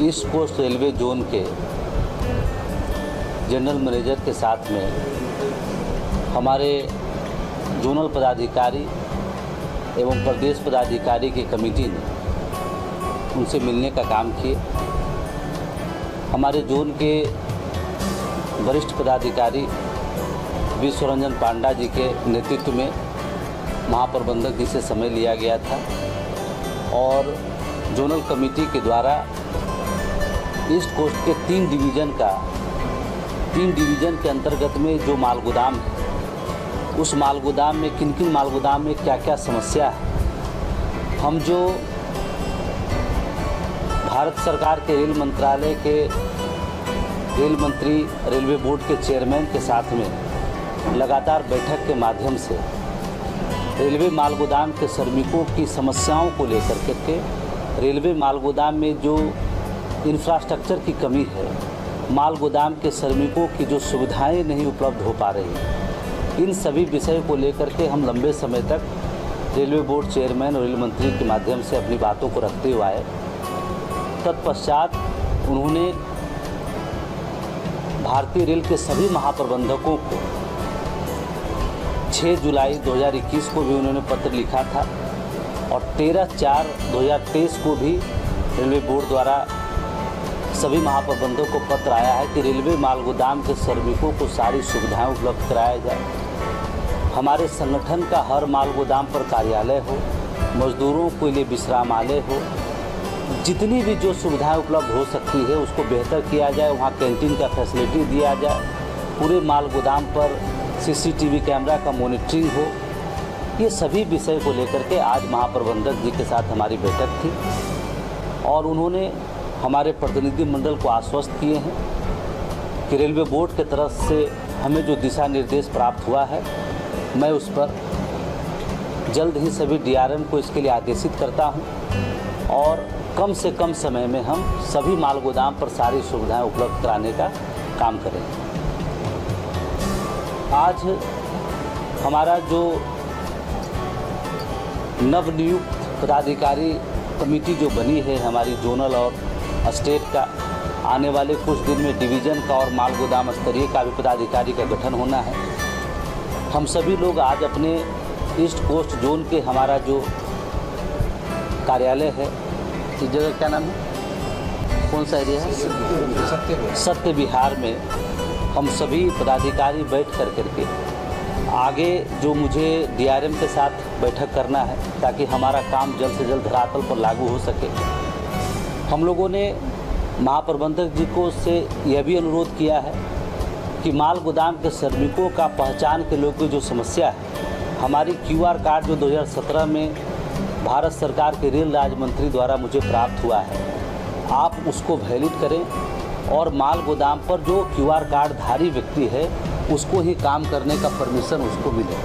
East coast railway zone के general manager के साथ में हमारे जोनल पदाधिकारी एवं प्रदेश पदाधिकारी की कमेटी ने उनसे मिलने का काम किए। हमारे जोन के वरिष्ठ पदाधिकारी विश्वरंजन पांडा जी के नेतृत्व में महाप्रबंधक जी से समय लिया गया था और जोनल कमेटी के द्वारा ईस्ट कोस्ट के 3 डिवीज़न के अंतर्गत में जो मालगोदाम है, उस मालगोदाम में किन किन मालगोदाम में क्या क्या समस्या है, हम जो भारत सरकार के रेल मंत्रालय के रेल मंत्री रेलवे बोर्ड के चेयरमैन के साथ में लगातार बैठक के माध्यम से रेलवे मालगोदाम के श्रमिकों की समस्याओं को लेकर के रेलवे मालगोदाम में जो इंफ्रास्ट्रक्चर की कमी है, मालगोदाम के श्रमिकों की जो सुविधाएं नहीं उपलब्ध हो पा रही, इन सभी विषय को लेकर के हम लंबे समय तक रेलवे बोर्ड चेयरमैन और रेल मंत्री के माध्यम से अपनी बातों को रखते हुए आए। तत्पश्चात उन्होंने भारतीय रेल के सभी महाप्रबंधकों को 6 जुलाई 2021 को भी उन्होंने पत्र लिखा था और 13/4/2023 को भी रेलवे बोर्ड द्वारा सभी महाप्रबंधकों को पत्र आया है कि रेलवे मालगोदाम के श्रमिकों को सारी सुविधाएं उपलब्ध कराया जाए। हमारे संगठन का हर मालगोदाम पर कार्यालय हो, मजदूरों के लिए विश्रामालय हो, जितनी भी जो सुविधाएं उपलब्ध हो सकती है उसको बेहतर किया जाए। वहाँ कैंटीन का फैसिलिटी दिया जाए, पूरे मालगोदाम पर CCTV कैमरा का मॉनिटरिंग हो। ये सभी विषय को लेकर के आज महाप्रबंधक जी के साथ हमारी बैठक थी और उन्होंने हमारे प्रतिनिधि मंडल को आश्वस्त किए हैं कि रेलवे बोर्ड की तरफ से हमें जो दिशा निर्देश प्राप्त हुआ है, मैं उस पर जल्द ही सभी DRM को इसके लिए आदेशित करता हूं और कम से कम समय में हम सभी मालगोदाम पर सारी सुविधाएं उपलब्ध कराने का काम करेंगे। आज हमारा जो नवनियुक्त पदाधिकारी कमेटी जो बनी है हमारी जोनल और स्टेट का, आने वाले कुछ दिन में डिवीज़न का और मालगोदाम स्तरीय का भी पदाधिकारी का गठन होना है। हम सभी लोग आज अपने ईस्ट कोस्ट जोन के हमारा जो कार्यालय है, इस जगह क्या नाम है, कौन सा एरिया है, सत्य विहार में हम सभी पदाधिकारी बैठ करके आगे जो मुझे DRM के साथ बैठक करना है ताकि हमारा काम जल्द से जल्द धरातल पर लागू हो सके। हम लोगों ने महाप्रबंधक जी को से यह भी अनुरोध किया है कि मालगोदाम के श्रमिकों का पहचान के लोगों की जो समस्या है, हमारी QR कार्ड जो 2017 में भारत सरकार के रेल राज्य मंत्री द्वारा मुझे प्राप्त हुआ है, आप उसको वैलिड करें और मालगोदाम पर जो QR कार्ड धारी व्यक्ति है उसको ही काम करने का परमिशन उसको मिले।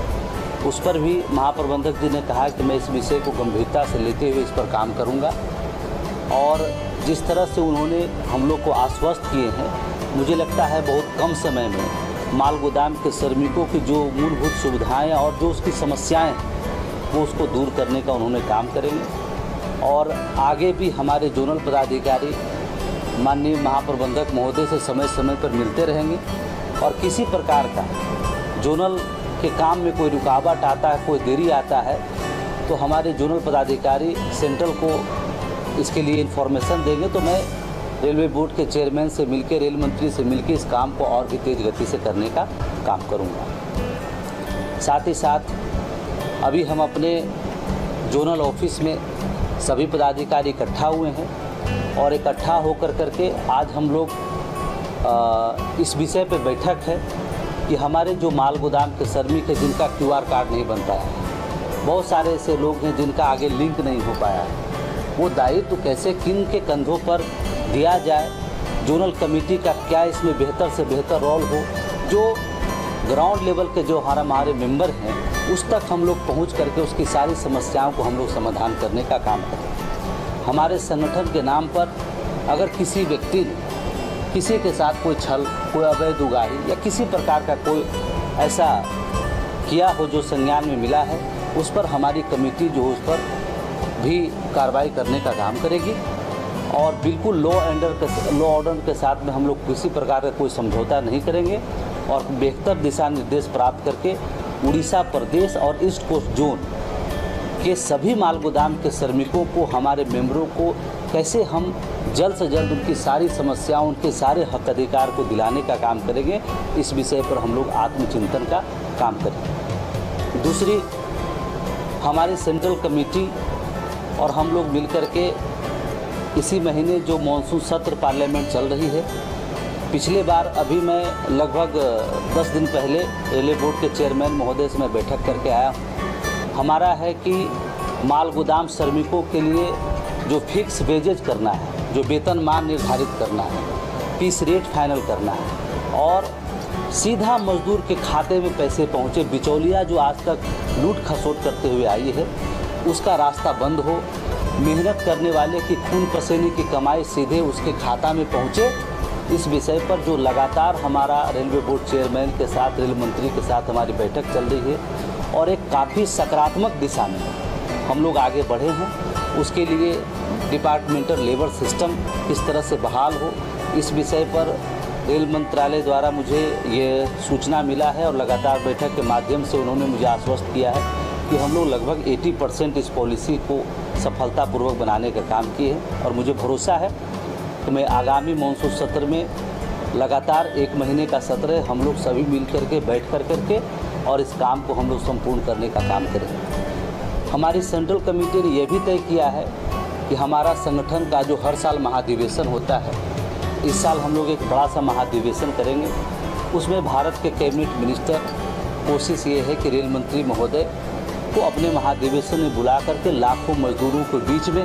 उस पर भी महाप्रबंधक जी ने कहा कि मैं इस विषय को गंभीरता से लेते हुए इस पर काम करूंगा और जिस तरह से उन्होंने हम लोग को आश्वस्त किए हैं, मुझे लगता है बहुत कम समय में मालगोदाम के श्रमिकों की जो मूलभूत सुविधाएं और जो उसकी समस्याएं वो उसको दूर करने का उन्होंने काम करेंगे और आगे भी हमारे जोनल पदाधिकारी माननीय महाप्रबंधक महोदय से समय समय पर मिलते रहेंगे और किसी प्रकार का जोनल के काम में कोई रुकावट आता है, कोई देरी आता है तो हमारे जोनल पदाधिकारी सेंट्रल को इसके लिए इन्फॉर्मेशन देंगे। तो मैं रेलवे बोर्ड के चेयरमैन से मिलकर, रेल मंत्री से मिलकर इस काम को और भी तेज़ गति से करने का काम करूँगा। साथ ही साथ अभी हम अपने जोनल ऑफिस में सभी पदाधिकारी इकट्ठा हुए हैं और इकट्ठा होकर करके आज हम लोग इस विषय पे बैठक है कि हमारे जो मालगोदाम के श्रमिक हैं जिनका QR कार्ड नहीं बनता है, बहुत सारे ऐसे लोग हैं जिनका आगे लिंक नहीं हो पाया है, वो दायित्व कैसे किन के कंधों पर दिया जाए, जोनल कमेटी का क्या इसमें बेहतर से बेहतर रोल हो, जो ग्राउंड लेवल के जो हमारे मेंबर हैं उस तक हम लोग पहुंच करके उसकी सारी समस्याओं को हम लोग समाधान करने का काम करें। हमारे संगठन के नाम पर अगर किसी व्यक्ति ने किसी के साथ कोई छल, कोई अवैध उगाही या किसी प्रकार का कोई ऐसा किया हो जो संज्ञान में मिला है, उस पर हमारी कमेटी जो उस पर भी कार्रवाई करने का काम करेगी और बिल्कुल लॉ ऑर्डर के साथ में हम लोग किसी प्रकार का कोई समझौता नहीं करेंगे और बेहतर दिशा निर्देश प्राप्त करके उड़ीसा प्रदेश और ईस्ट कोस्ट जोन के सभी माल गोदाम के श्रमिकों को, हमारे मेंबरों को कैसे हम जल्द से जल्द उनकी सारी समस्याओं, उनके सारे हक अधिकार को दिलाने का काम करेंगे। इस विषय पर हम लोग आत्मचिंतन का काम करेंगे। दूसरी, हमारी सेंट्रल कमेटी और हम लोग मिलकर के इसी महीने जो मॉनसून सत्र पार्लियामेंट चल रही है, पिछले बार अभी मैं लगभग 10 दिन पहले रेलवे बोर्ड के चेयरमैन महोदय से मैं बैठक करके आया हूँ। हमारा है कि माल गोदाम श्रमिकों के लिए जो फिक्स वेजेज करना है, जो वेतनमान निर्धारित करना है, पीस रेट फाइनल करना है और सीधा मजदूर के खाते में पैसे पहुँचे। बिचौलिया जो आज तक लूट खसोट करते हुए आई है, उसका रास्ता बंद हो। मेहनत करने वाले की खून पसीने की कमाई सीधे उसके खाता में पहुँचे। इस विषय पर जो लगातार हमारा रेलवे बोर्ड चेयरमैन के साथ, रेल मंत्री के साथ हमारी बैठक चल रही है और एक काफ़ी सकारात्मक दिशा में हम लोग आगे बढ़े हैं। उसके लिए डिपार्टमेंटल लेबर सिस्टम किस तरह से बहाल हो, इस विषय पर रेल मंत्रालय द्वारा मुझे ये सूचना मिला है और लगातार बैठक के माध्यम से उन्होंने मुझे आश्वस्त किया है कि हम लोग लगभग 80% इस पॉलिसी को सफलतापूर्वक बनाने का काम किए हैं। और मुझे भरोसा है कि मैं आगामी मॉनसून सत्र में लगातार 1 महीने का सत्र है, हम लोग सभी मिल करके बैठ करके और इस काम को हम लोग संपूर्ण करने का काम करेंगे। हमारी सेंट्रल कमेटी ने यह भी तय किया है कि हमारा संगठन का जो हर साल महाधिवेशन होता है, इस साल हम लोग एक बड़ा सा महाधिवेशन करेंगे। उसमें भारत के कैबिनेट मिनिस्टर, कोशिश ये है कि रेल मंत्री महोदय को अपने महाधिवेशन में बुला करके लाखों मजदूरों के बीच में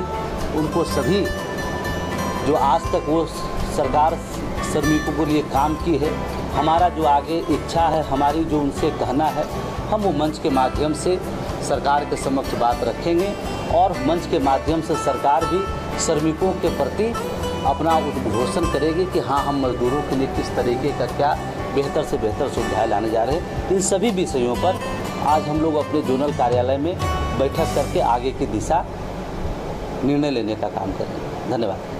उनको सभी जो आज तक वो सरकार श्रमिकों के लिए काम की है, हमारा जो आगे इच्छा है, हमारी जो उनसे कहना है, हम वो मंच के माध्यम से सरकार के समक्ष बात रखेंगे और मंच के माध्यम से सरकार भी श्रमिकों के प्रति अपना उद्घोषण करेगी कि हाँ, हम मजदूरों के लिए किस तरीके का क्या बेहतर से बेहतर सुविधाएं लाने जा रहे हैं। इन सभी विषयों पर आज हम लोग अपने जोनल कार्यालय में बैठक करके आगे की दिशा निर्णय लेने का काम करेंगे। धन्यवाद।